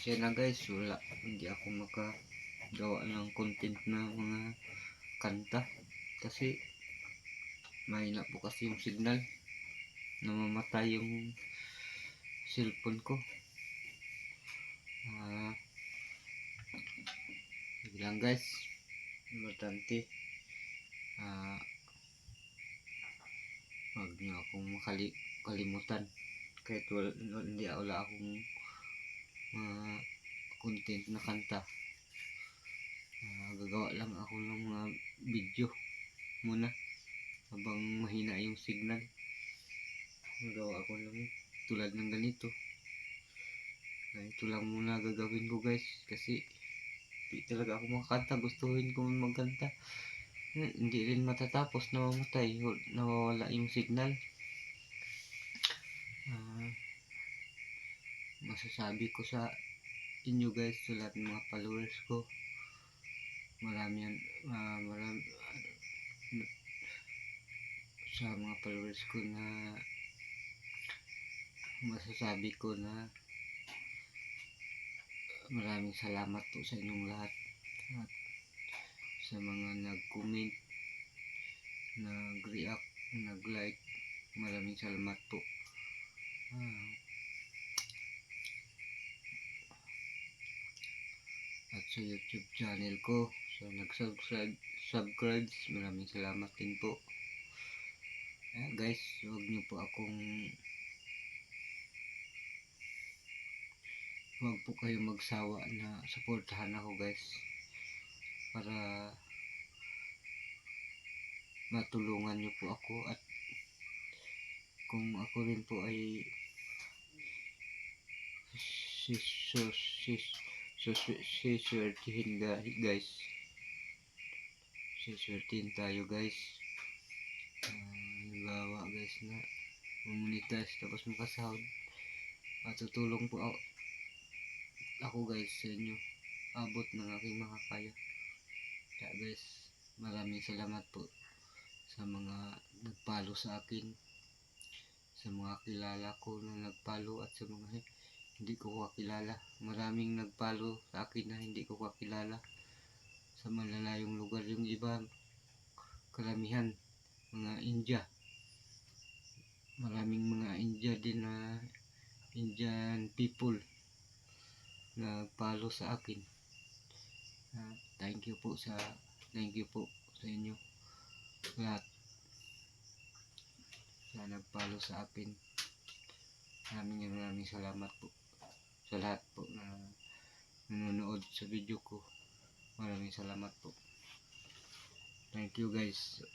pasensya na guys, wala, hindi ako makagawa ng content na mga kanta kasi mahina po kasi yung signal, namamatay yung cellphone ko. Lang guys, importante wag nyo akong kalimutan kahit wala akong content na kanta. Gagawa lang ako ng mga video muna habang mahina yung signal. Gagawa ako lang tulad ng ganito. Ito lang muna gagawin ko guys, kasi hindi talaga ako makakanta. Gustuhin ko magkanta, hindi rin matatapos, namamatay, nawawala yung signal. Masasabi ko sa inyo guys, sa lahat ng mga followers ko, marami sa mga followers ko na masasabi ko na maraming salamat po sa inyong lahat, at sa mga nag-comment, nag-react, nag-like, maraming salamat po. At sa YouTube channel ko, sa nag-subscribe, maraming salamat din po. Guys, huwag nyo po huwag po kayo magsawa na suportahan ako guys, para matulungan nyo po ako, at kung ako rin po ay siswertihin guys, siswertihin tayo guys. Halimbawa guys na monetize tapos makasahod, tutulong po ako guys sa inyo, abot ng aking makakaya. Kaya guys, maraming salamat po sa mga nagpalo sa akin, sa mga kilala ko na nagpalo, at sa mga hindi ko kakilala. Maraming nagpalo sa akin na hindi ko kakilala sa malalayong lugar. Yung iba, karamihan mga India, maraming mga India din na Indian people nagpalo sa akin. Thank you po sa inyo lahat na nagpalo sa akin. Maraming salamat po sa lahat po na nanonood sa video ko. Maraming salamat po. Thank you guys.